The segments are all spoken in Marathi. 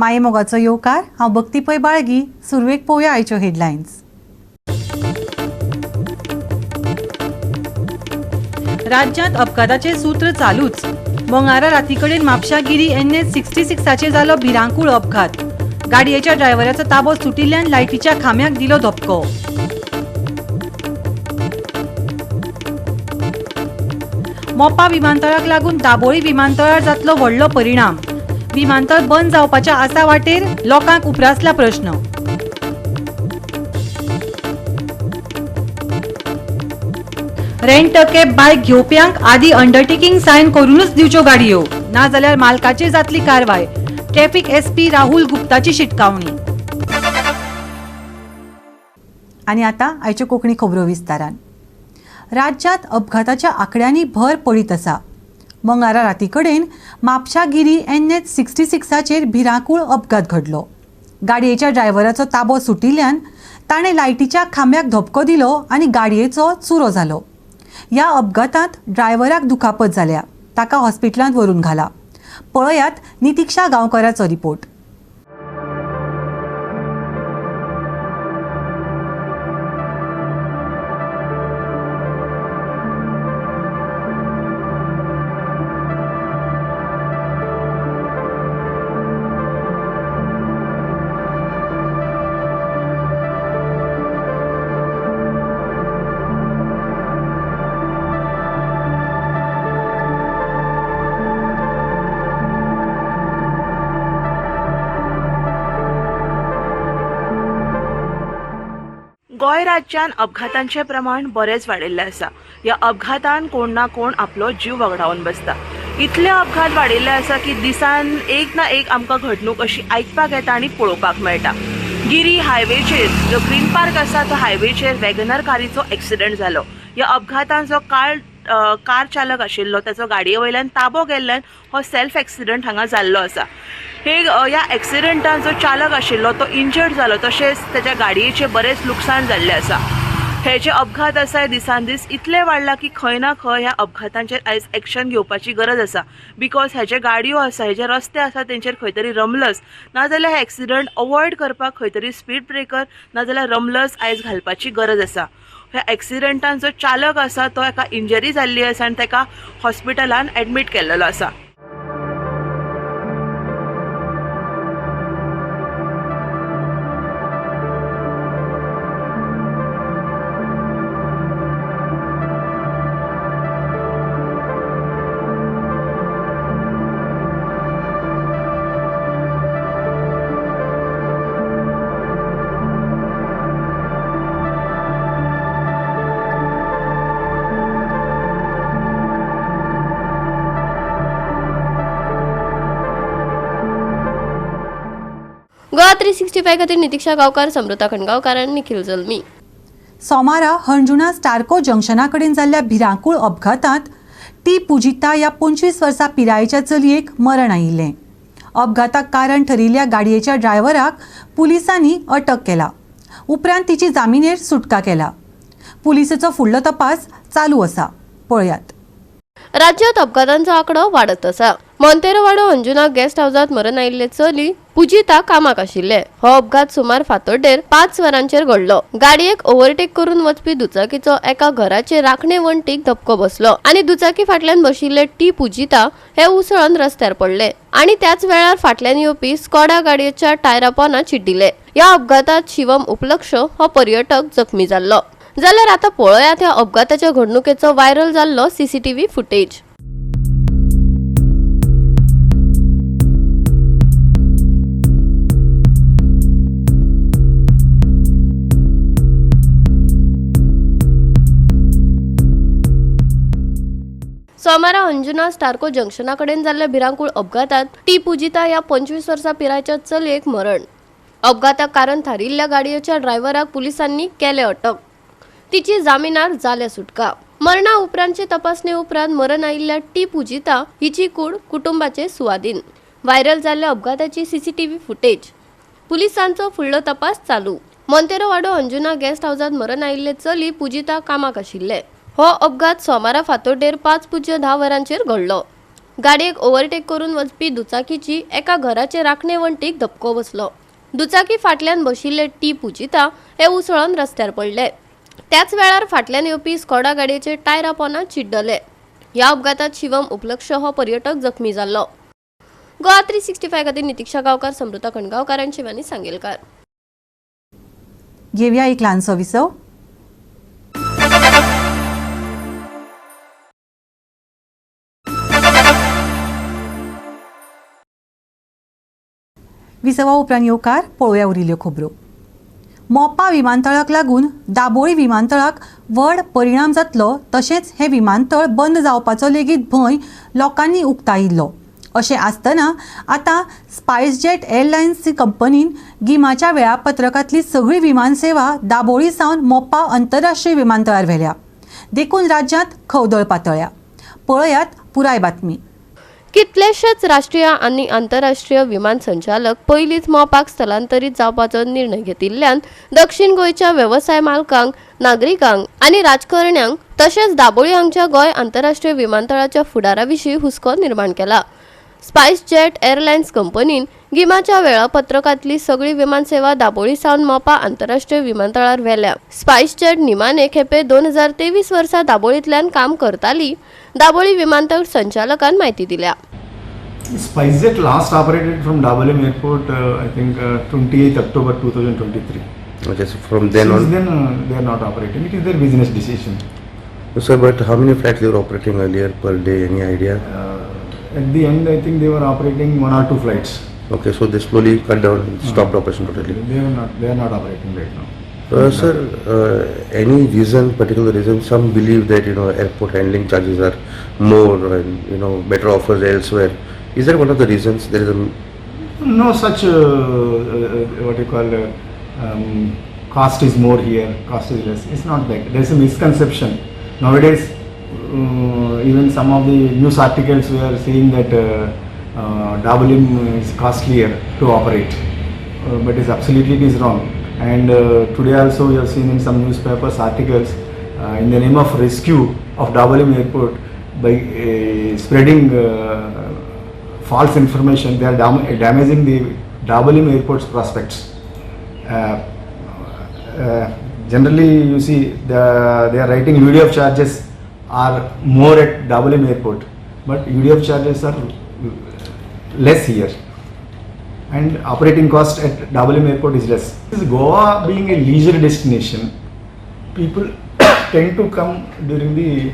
माये मोगाचो येवकार हांव भक्ती पै बाळगी. सुरवेक पळोवया आयच्यो हेडलायन्स. राज्यांत अपघाताचे सूत्र चालूच. मंगळारा राती कडेन म्हापशागिरी NH 66 जालो भिरांकूळ अपघात. गाडयेच्या ड्रायव्हराचो ताबो सुटिल्ल्यान लायटीच्या खांब्याक दिलो धपको. मोपा विमानतळाक लागून दाबोळी विमानतळार जातलो व्हडलो परिणाम. विमानतळ बंद जावपाच्या आसा वाटेर लोकांक उपरासला प्रश्न. रेंट अ कॅब बायक घेवप्यांक आदी अंडरटेकिंग सायन करूनच दिवच्यो गाडयो, ना जाल्यार मालकाचेर जातली कारवाय. ट्रॅफिक SP राहुल गुप्ताची शिटकावणी. आनी आतां आयच्यो कोंकणी खबरो विस्तारान. राज्यांत अपघाताच्या आंकड्यांनी भर पडीत आसा. मंगळारा राती कडेन म्हापशागिरी NH 66 भिरांकूळ अपघात घडलो. गाडयेच्या ड्रायव्हराचो ताबो सुटिल्ल्यान ताणें लायटीच्या खांब्याक धपको दिलो आनी गाडयेचो चुरो जालो. ह्या अपघातांत ड्रायव्हराक दुखापत जाल्या. ताका हॉस्पिटलांत व्हरून घाला. पळयात नितिक्षा गांवकाराचो रिपोर्ट. गोंय राज्यान अपघातांचे प्रमाण बरेच वाडिल्ले आसा. ह्या अपघातान कोण ना कोण आपलो जीव वगडावन बसता. इतले अपघात वाडिल्ले आसा की दिसान एक ना एक आमकां घडणूक अशी आयकपाक येता आनी पळोवपाक मेळटा. गिरी हायवेचेर जो ग्रीन पार्क आसा तो हायवेचेर वॅगनर कारीचो एक्सिडंट जालो. ह्या अपघातान जो कार चालक आशिल्लो ताचो गाडये वयल्यान ताबो गेल्ल्यान हो सेल्फ एक्सिडंट हांगा जाल्लो आसा. ह्या एक्सिडंटान जो चालक आशिल्लो तो इंजर्ड जालो, तशेंच त्याच्या गाडयेचे बरेच लुकसाण जाल्ले आसा. हे जे अपघात आसा दिसान दीस इतले वाडला की खंय ना खंय ह्या अपघातांचेर आयज एक्शन घेवपाची गरज आसा. बिकॉज हे जे गाडयो आसा, हे जे रस्ते आसा तेंचेर खंय तरी रमलस ना जाल्यार हे एक्सिडंट अवॉयड करपाक खंय तरी स्पीड ब्रेकर ना जाल्यार रमलस आयज घालपाची गरज आसा. ह्या एक्सिडंटान जो चालक आसा तो एका इंजरी जाल्ली आसा आनी ताका हॉस्पिटलान एडमीट केल्लो आसा. गोवा 365 खातीर नितिक्षा गांवकार, समृता खंडगांवकार आनी निखिल जल्मी. सोमारा हणजुणा स्टार्को जंक्शना कडेन जाल्ल्या भिरांकूळ अपघातांत टी पुजिता ह्या 25 वर्सां पिरायेच्या चलयेक मरण आयिल्लें. अपघाताक कारण ठरिल्ल्या गाडयेच्या ड्रायव्हराक पुलिसांनी अटक केला. उपरांत तिची जामिनेर सुटका केला. पुलिसेचो फुडलो तपास चालू आसा. पळयात. राज्यांत अपघातांचो आंकडो वाडत आसा. मोंतेरो वाडो अंजुना गेस्ट हाऊसात मरण आयिल्ले चली पुजिता कामाक आशिल्ले. हो अपघात सुमार फातोड्डेर 5 वरांचेर घडलो. गाडयेक ओव्हरटेक करून वचपी दुचाकीचो एका घराचे राखणे वण्टीक धपको बसलो आनी दुचाकी फाटल्यान बशिल्ले टी पुजिता हे उसळून रस्त्यार पडले आनी त्याच वेळार फाटल्यान येवपी स्कॉडा गाडयेच्या टायरा पोंदा चिड्डिले. ह्या अपघातात शिवम उपलक्ष हो पर्यटक जखमी जाल्लो. जाल्यार आतां पळयात ह्या अपघाताच्या घडणुकेचो व्हायरल जाल्लो CCTV फुटेज. सोमारा अंजुना स्टार्को जंक्शना कडेन जाल्ल्या भिरांकूळ अपघातात टी पुजिता ह्या 25 वर्सां पिरायेच्या चलयेक मरण. अपघाताक कारण थारिल्ल्या गाडयेच्या ड्रायव्हराक पुलिसांनी केले अटक. तिची जामिनार जाल्या सुटका. मरणा उपरांतचे तपासणे उपरांत मरण आयिल्ल्या टी पुजिता हिची कूड कुटुंबाचे सुवाधीन. व्हायरल जाल्ल्या अपघाताची CCTV फुटेज. पुलिसांचो फुडलो तपास चालू. मोंतेरो वाडो अंजुना गेस्ट हाऊसात मरण आयिल्ले चली पुजिता कामाक आशिल्ले. हो अपघात सोमारा फातोड्डेर 5:10 वरांचेर घडलो. गाडयेक ओव्हरटेक करून वचपी दुचाकीची एका घराचे राखणे वण्टीक धपको बसलो. दुचाकी फाटल्यान बशिल्ले टी पुजिता हे उसळून रस्त्यार पडले. त्याच वेळार फाटल्यान येवपी स्कॉडा गाडयेचे टायरा पोंदा चिड्डले. ह्या अपघातात शिवम उपलक्ष हो पर्यटक जखमी जाल्लो. गोवा 365 खातीर नितीक्षा गांवकार, समृता खणगांवकार आनी शिवानी सांगेलकार. घेवया एक ल्हानसो विसव. विसवा उपरांत येवकार पळोवया उरिल्ल्यो खबरो. मोपा विमानतळाक लागून दाबोळी विमानतळाक व्हड परिणाम जातलो, तशेंच हे विमानतळ बंद जावपाचो लेगीत भंय लोकांनी उक्तायिल्लो. अशें आसतना आतां स्पायस जेट एअरलायन्स कंपनीन गिमाच्या वेळापत्रकांतली सगळी विमान सेवा दाबोळी सावन मोपा अंतरराष्ट्रीय विमानतळार व्हेल्या. देखून राज्यांत खवदळ पातळ्ळ्या. पळयात पुराय बातमी. कितलेशेच राष्ट्रीय आनी आंतरराष्ट्रीय विमान संचालक पयलींच मोपाक स्थलांतरीत जावपाचो निर्णय घेतिल्ल्यान दक्षिण गोंयच्या वेवसाय मालकांक, नागरिकांक आनी राजकारण्यांक तशेंच दाबोळी हांगच्या गोंय आंतरराष्ट्रीय विमानतळाच्या फुडारा विशीं हुस्को निर्माण केला. स्पायस जेट एअरलायन्स कंपनीन गिमाच्या वेळापत्रकांतली सगळी विमान सेवा दाबोळी सावन मोपा आंतरराष्ट्रीय विमानतळार व्हेल्या. स्पायस जेट निमाणे खेपे 2023 वर्सा दाबोळींतल्यान काम करताली. दाबोळी विमानतळ संचालकान म्हायती दिल्या. SpiceJet last operated from Dabolim Airport, I think 28th October 2023. Okay, so from then Since on. then, they are not operating. It is their business decision. Sir, but how many flights they were operating earlier per day? Any idea? At the end, I think they were operating 1 or 2 flights. Okay, so they slowly cut down, stopped operation totally. They are not operating right now. Sir, any reason, particular reason? Some believe that airport handling charges are more and better offers elsewhere. Is that one of the reasons? There is a No such what you call cost is more here, cost is less. It's not like there's a misconception nowadays. Even some of the news articles we are seeing that Dabolim is costlier to operate, but it's absolutely it is wrong. And today also we have seen in some newspapers articles in the name of rescue of Dabolim Airport by spreading false information. They are damaging the Dabolim Airport's prospects. Generally you see they are writing UDF charges are more at Dabolim Airport, but UDF charges are less here. And operating cost at Dabolim Airport is less. Goa being a leisure destination, people tend to come during the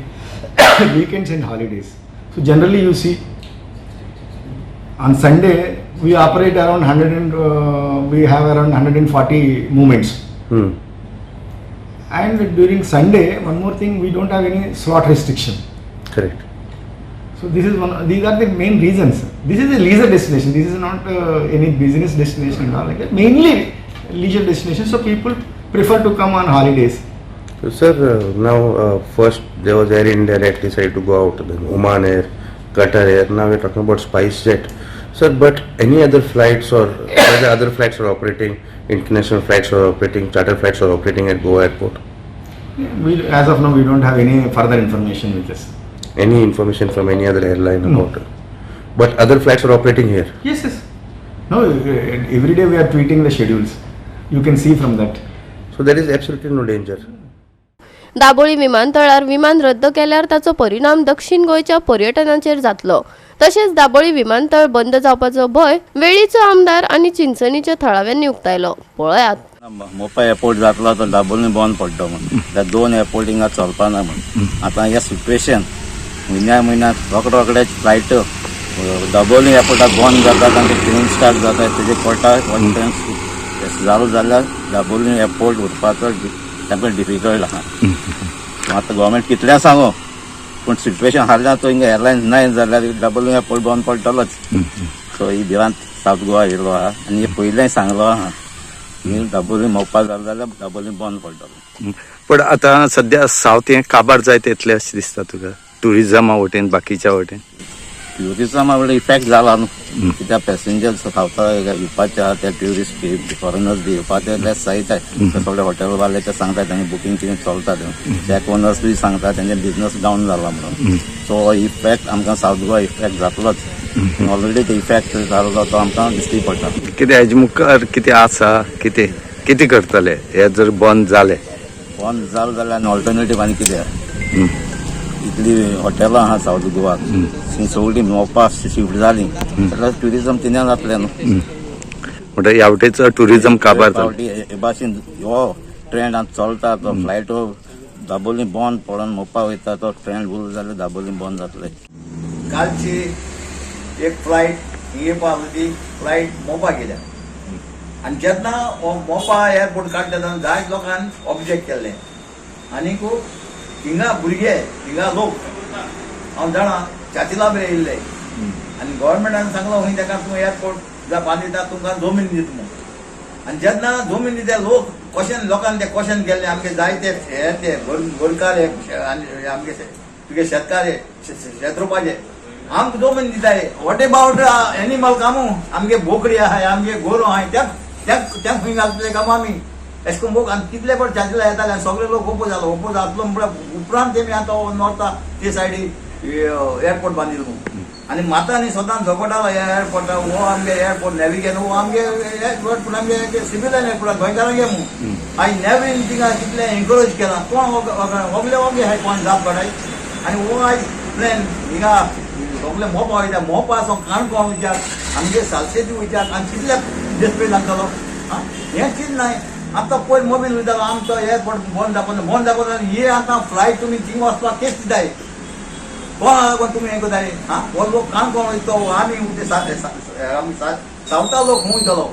weekends and holidays. So generally you see on Sunday we operate around we have around 140 movements. And during Sunday, one more thing, we don't have any slot restriction. correct. So these are the main reasons. This is a leisure destination. This is not any business destination and all like that. Mainly leisure destination. So people prefer to come on holidays. So, sir, now first there was Air India that decided to go out, then Oman Air, Qatar Air. Now we're talking about SpiceJet. Sir, but any other flights or whether other flights are operating, international flights are operating, charter flights are operating at Goa Airport? As of now, we don't have any further information with us. Any information from any other airline about it? But other flights are operating here? Yes, yes. No, every day we are tweeting the schedules. You can see from that. So there is absolutely no danger. Dabolim विमानतळार विमान रद्द केल्यार ताचो परिणाम दक्षिण गोंयच्या पर्यटनाचेर जातलो. तशेंच दाबोळी विमानतळ बंद जावपाचो भंय वेळीचो आमदार आनी चिंचणीच्या थळाव्यांनी उक्तायलो. पळयात. मोपा एअरपोर्ट जातलो तो दाबोळी बंद पडलो म्हणून त्या 2 एअरपोर्ट हिंगा चलपाना म्हणून आतां ह्या सिच्युएशन म्हयन्याक रोकडे फ्लायट दाबोळी एअरपोर्टाक बंद जातात आनी ट्रेन स्टार्ट जातात तेजे कोटा जालो जाल्यार दाबोळी एअरपोर्ट उरपाचो तांकां डिफिकल्ट आहा. आतां गव्हर्मेंट कितल्या सांगो पूण सिच्युएशन हारल्या तो हिंगा एअरलायन्स नाय जाल्यार दाबोळी एअरपोर्ट बंद पडटलोच. सो ही भिरांत सावथ गोवा येयलो आहा आनी हे पयलें सांगलो आहा दाबोळी मोपा जालो जाल्यार दाबोळी बंद पडटलो. पण आता सध्या सावथ हे काबार जायत येतले अशें दिसता तुका, टुरिजमा वटेन बाकीच्या वटेन? ट्युरिजमा वयलो इफेक्ट जाला न्हू कित्याक पॅसेंजर्स खावता येवपाचे आहा ते ट्युरिस्ट फॉरेनर्स बी येवपाचे लेस जायताय सगळे हॉटेल वाले ते सांगतात त्यांनी बुकींग कितें चलता ते ओनर्स बी सांगता त्यांचे बिझनेस डाऊन जाला म्हणून सो हो इफेक्ट आमकां सावथ गोवा इफेक्ट जातलोच ऑलरेडी ते इफेक्ट जालो तो आमकां दिश्टी पडटा कितें हेजे मुखार कितें आसा कितें करतले हे जर बंद जालें बंद जालें जाल्यार आनी ऑल्टरनेटीव आनी कितें इतली हॉटेलां आहा सावथ गोवाक ती सगळीं मोपा शिफ्ट जालीं जाल्यार ट्युरिजम तिन्या जातलें न्हू म्हणटा ह्यावटेचो टुरिजम काबार जालो हे भाशेन हो ट्रेंड चलता तो फ्लायटो दाबोली बंद पडून मोपा वयता तो ट्रेंड उरलो जाल्यार दाबोली बंद जातले कालची एक फ्लायट हिंगा ती फ्लायट मोपा गेल्या आनी जेन्ना मोपा एअरपोर्ट काडटा तेन्ना जाय लोकांनी ऑब्जेक्ट केल्लें आनीक हिंगा भुरगे हिंगा लोक हांव जाणा चाचिला बी येयल्ले आनी गव्हर्मेंटान सांगलो खंय ताका तूं एअरपोर्ट जा बांदिता तुमकां जमीन दिता म्हणून आनी जेन्ना जमीन दिता लोक क्वेश्चन लोकांनी ते क्वेश्चन केल्ले आमगे जायते ते गोरकार आनी आमगे तुगे शेतकार शेत रोवपाचे आमकां जमीन दिताय वॉट अबाउट एनिमल कामू आमगे बोकडी आहाय आमगे गोरो आहाय त्या खंय घालतले काम आमी अशें करून लोक आनी कितले पण चार्जीला येताले आनी सगळे लोक ओपो जातलो म्हणल्यार उपरांत तेमी आतां नॉर्था ते सायडीक एअरपोर्ट बांदिलो म्हणून आनी माता न्ही स्वता झगडटालो एअरपोर्टा हो आमगे एअरपोर्ट नॅविगेन हो आमगे एअरपोर्ट आमगे सिव्हिलान एअरपोर्ट गोंयकारांगे म्हणून आनी नॅवीन तिंगा कितले एनकरेज केला कोण होगले हाय कोण जाप काडाय आनी हो आयज प्लेन हिंगा सगळे मोपा वयता मोपा असो काणकोण विचार आमगे सालसेती विचार आनी कितले डिस्प्ले लागतलो हें चीज नाय आतां पयर मोबायल वयतालो आमचो एअरपोर्ट बंद दाखोवन आनी हे आतां फ्लायट तुमी थिंगा वचपाक केस दिताय कोण लागून तुमी हें कोताय हो लोक काणकोण वयतो आमी सावता लोक खंय वयतलो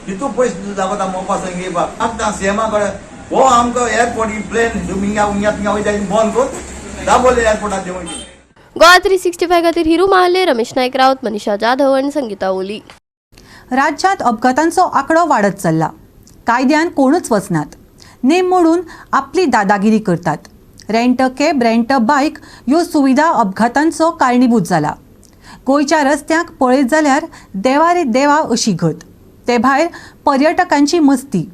तितू पयस दाखोता मोपा संग येवपाक आतां सीएमा कडेन हो आमकां एअरपोर्ट ही प्लेन तुमी हिंगा थिंगा वयता बंद करून दाबोले एअरपोर्टार देंवय गोवा 365 खातीर हिरू महाले, रमेश नायक रावत, मनीषा जाधव आनी संगीता ओली. राज्यात अपघातांचो आंकडो वाडत चल्ला. कायद्यान कोणूच वचनात. नेम मोडून आपली दादागिरी करतात. रेंट कॅब, रेंट बायक ह्यो सुविधा अपघातांचो कारणीभूत जाला. गोंयच्या रस्त्यांक पळयत जाल्यार देवा रे देवा अशी घट. ते भायर पर्यटकांची मस्ती.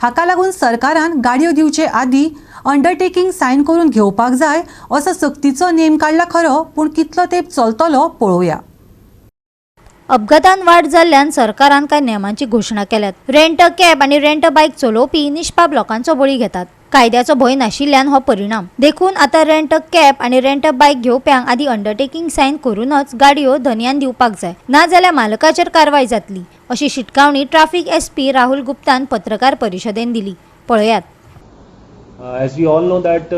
हाका लागून सरकारान गाडयो दिवचे आदीं अंडरटेकिंग सायन करून घेवपाक जाय असो सक्तीचो नेम काडला खरो, पूण कितलो तेंप चलतलो पळोवया. अपघातांत वाड जाल्ल्यान सरकारान कांय नेमांची घोशणा केल्यात. रेंट कॅब आनी रेंट बायक चलोवपी निश्पाप लोकांचो बळी घेतात. कायद्याचो भंय नाशिल्ल्यान हो परिणाम. देखून आतां रेंट कॅब आनी रेंट बायक घेवप्यांक आदी अंडरटेकिंग सायन करूनच गाडयो धन्यान दिवपाक जाय, नाजाल्यार मालकाचेर कारवाय जातली अशी शिटकावणी ट्राफिक SP राहुल गुप्तान पत्रकार परिशदेन दिली. पळयात. As we all know that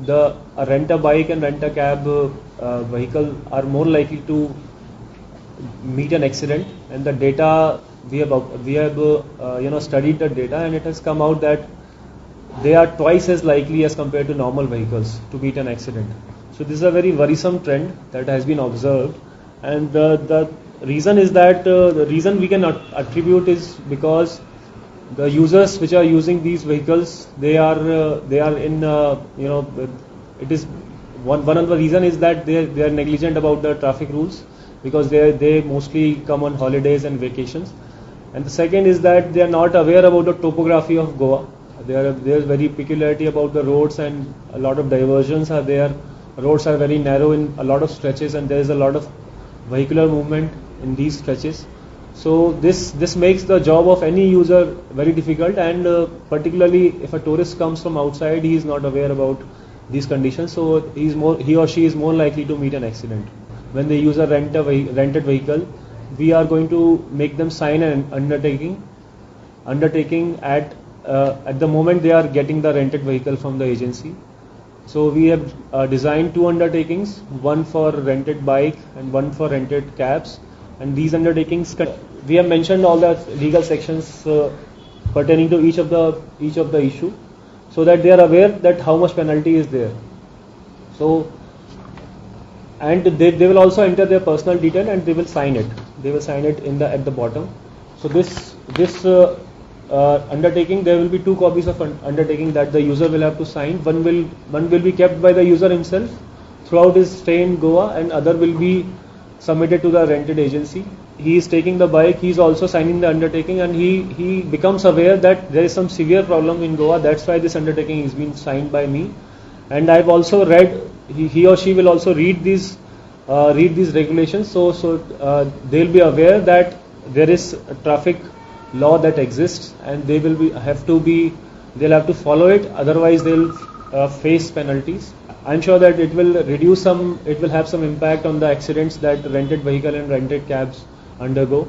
the rent a bike and rent a cab vehicle are more likely to meet an accident, and the data we have studied the data, and it has come out that they are twice as likely as compared to normal vehicles to meet an accident. So this is a very worrisome trend that has been observed, and the reason is that the reason we can attribute is because the users which are using these vehicles, they are in it is one of the reason is that they are negligent about the traffic rules, because they mostly come on holidays and vacations, and the second is that they are not aware about the topography of Goa. There is very peculiarity about the roads, and a lot of diversions are there. Roads are very narrow in a lot of stretches, and there is a lot of vehicular movement in these stretches. So this makes the job of any user very difficult, and particularly if a tourist comes from outside, he is not aware about these conditions, so he or she is more likely to meet an accident. When they use a rented vehicle, we are going to make them sign an undertaking at the moment they are getting the rented vehicle from the agency. So we have designed two undertakings, one for rented bike and one for rented cabs. And these undertakings, we have mentioned all the legal sections pertaining to each of the issue, so that they are aware that how much penalty is there. So, and they will also enter their personal detail, and they will sign it. They will sign it at the bottom. So this undertaking, there will be two copies of undertaking that the user will have to sign. One will be kept by the user himself throughout his stay in Goa, and other will be submitted to the rented agency. He is taking the bike, he is also signing the undertaking, and he becomes aware that there is some severe problem in Goa. That's why this undertaking is being signed by me. And I've also read, he or she will also read these regulations, so they'll be aware that there is a traffic law that exists, and they'll have to follow it, otherwise they'll face penalties. I'm sure that it will have some impact on the accidents that rented vehicle and rented cabs undergo.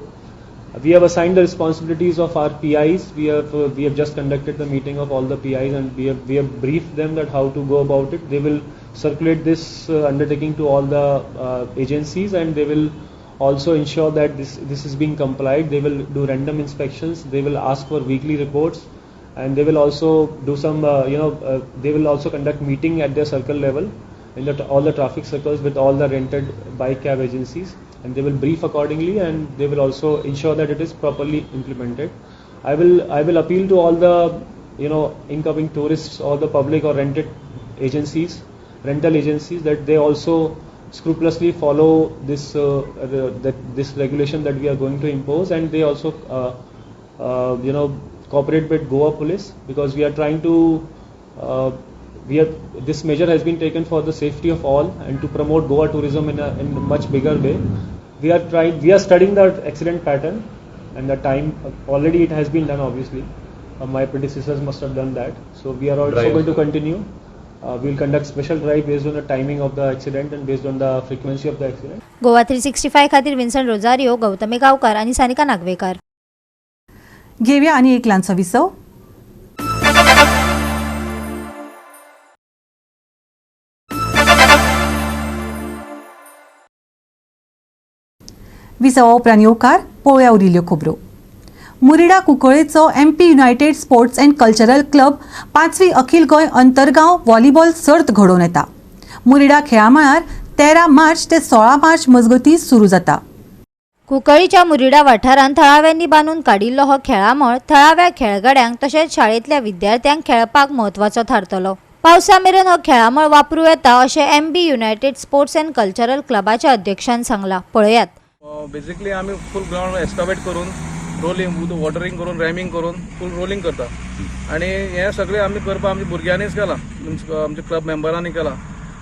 We have assigned the responsibilities of our PIs. We have just conducted the meeting of all the PIs, and we have briefed them that how to go about it. They will circulate this undertaking to all the agencies, and they will also ensure that this is being complied. They will do random inspections. They will ask for weekly reports, and they will also do some they will also conduct meeting at their circle level in all the traffic circles with all the rented bike cab agencies, and they will brief accordingly, and they will also ensure that it is properly implemented. I will appeal to all the incoming tourists or the public or rental agencies that they also scrupulously follow this regulation that we are going to impose, and they also cooperate with Goa Police, because we are trying to this measure has been taken for the safety of all and to promote Goa tourism in a much bigger way. We are studying the accident pattern, and the time already it has been done, obviously. My predecessors must have done that. So we are also going to continue. We will conduct special drive based on the timing of the accident and based on the frequency of the accident. Goa 365 खातीर विन्संट रोजारियो, गौतमी गांवकार आणि सानिका नागवेकर. घेवया आनी एक ल्हानसो विसव. विसवा उपरांत येवकार पळोवया उरिल्ल्यो खबरो. मुरिडा कुंकळ्ळेचो MP united sports and cultural club 5वी अखिल गोंय अंतरगांव व्हॉलीबॉल सर्त घडोवन येता. मुरिडा खेळा मळार 13 मार्च ते 16 मार्च मजगतीं सुरू जाता. कुंकळ्ळेच्या मुरिडा वाठारांत थळाव्यांनी बांदून काडिल्लो हो खेळामळ थळाव्या खेळगड्यांक तशेंच शाळेंतल्या विद्यार्थ्यांक खेळपाक म्हत्वाचो थारतलो. पावसा मेरेन हो खेळामळ वापरूं येता अशें MB united sports and cultural क्लबाच्या अध्यक्षान सांगलां. पळयात. बेसिकली आम्ही फुल ग्राउंड एस्टाबेट करून रोलिंग वॉटरिंग करून रॅमिंग करून फुल रोलिंग करता, आणि हे सगळे आम्ही करपा आमच्या भुरग्यांनीच केला, आमच्या क्लब मेंबरांनी केला.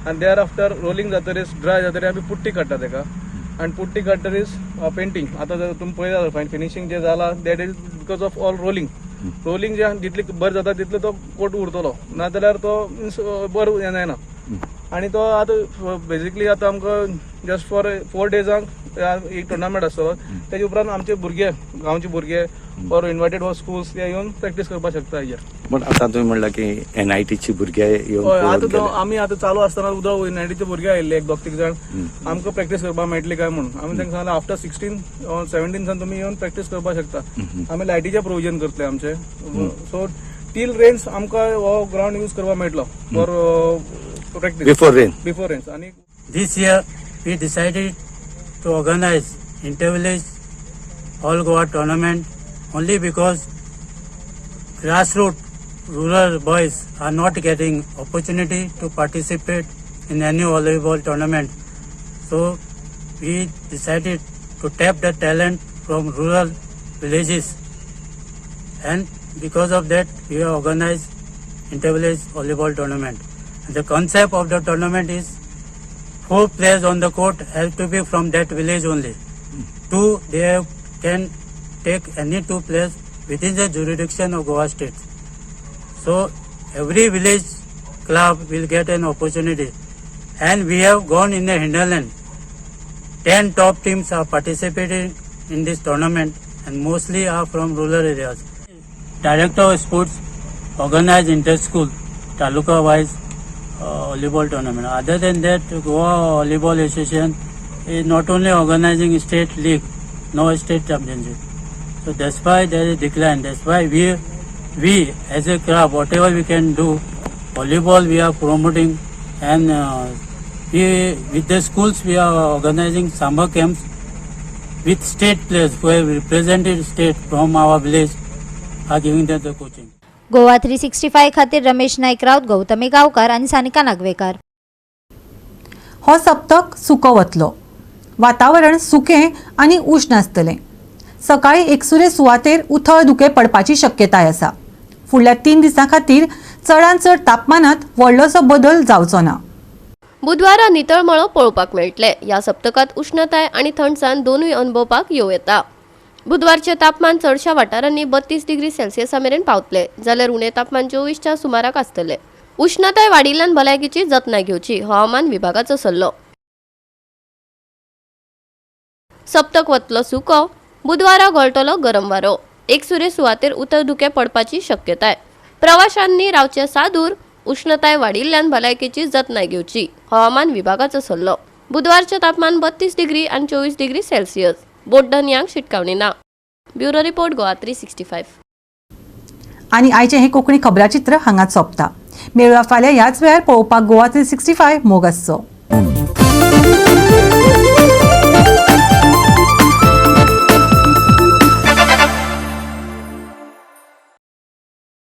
आणि देर आफ्टर रोलिंग जातरीच ड्राय जातरी आम्ही पुट्टी काडटा तेका, आणि पुट्टी काडटरीच पेंटिंग. आता जर तुम्ही पळयता फिनिशिंग जे जाला that is because of all rolling जे जितली बरें जाता तितलो तो कोट उरतलो, नाजाल्यार तो मिन्स बरो येना. आणि तो आता बेसिकली आता आमकां जस्ट फॉर 4 डेजांक एक टुर्नामेंट आसतलो. तेजे उपरांत आमचे भुरगे गांवचे भुरगे ऑर इन्वायटेड फॉर स्कूल्स ते येवन प्रॅक्टीस करपाक शकता हेजेर. पण आता तुम्ही म्हणला की NITची भुरगे येवन आमी आतां चालू आसतना उदो NITचे भुरगे आयिल्ले 2-3 जाण आमकां प्रॅक्टीस करपाक मेळटली काय म्हणून आमी तांकां सांगलें आफ्टर 16-17 तुमी येवन प्रॅक्टीस करपाक शकता. आमी लायटीचें प्रोविजन करतले आमचे. सो टील रेन्स आमकां हो ग्राउंड यूज करपाक मेळटलो for practice before rains. This year we decided to organize inter-village all Goa tournament only because grassroots rural boys are not getting opportunity to participate in any volleyball tournament. So we decided to tap the talent from rural villages, and because of that we have organized inter-village volleyball tournament. The concept of the tournament is 4 players on the court have to be from that village only. 2 they can take any 2 players within the jurisdiction of Goa state. So every village club will get an opportunity, and we have gone in the hinterland. 10 top teams are participating in this tournament, and mostly are from rural areas. Director of Sports organized inter-school taluka wise volleyball tournament. Other than that, Goa Volleyball Association is not only organizing state league, no state championship. So that's why there is decline. That's why we as a club, whatever we can do, volleyball we are promoting, and we with the schools we are organizing summer camps with state players who have represented state from our village are giving them the coaching. Goa 365 खातीर रमेश नाईक राऊत, गौतमी गांवकार आणि सानिका नागवेकर. हो सप्तक सुको वतलो. वातावरण सुकें आनी उश्ण आसतलें. सकाळी एकसुरे सुवातेर उथळ धुके पडपाची शक्यताय आसा. फुडल्या 3 दिसां खातीर चडांत चड तापमानात व्हडलोसो बदल जावचो ना. बुधवारा नितळ मळो पळोवपाक मेळटले. ह्या सप्तकात उष्णताय आनी थंडसाण दोनूय अनुभवपाक येव येता. बुधवारचे तापमान चडशा वाठारांनी 32 डिग्री सेल्सियसा मेरेन पावतले, जाल्यार उणे तापमान 24च्या सुमाराक आसतले. उष्णताय वाडिल्ल्यान भलायकेची जतनाय घेवची, हवामान विभागाचो सल्लो. सप्तक वतलो सुको, बुधवारा गळटलो गरम वारो. एकसुरे सुवातेर उतर धुके पडपाची शक्यताय. प्रवाशांनी रावचे सादूर, उष्णताय वाडिल्ल्यान भलायकेची जतनाय घेवची, हवामान विभागाचो सल्लो. बुधवारचे तापमान 32 डिग्री आनी 24 डिग्री सेल्सियस. बोड्डन यांक शिटकावणी ना. Bureau report Goa 365. आनी आयचे हे कोंकणी खबराचित्र हांगाच सोंपता. मेळुया फाल्यां ह्याच वेळार पळोवपाक गोवा 365 मोग आसचो.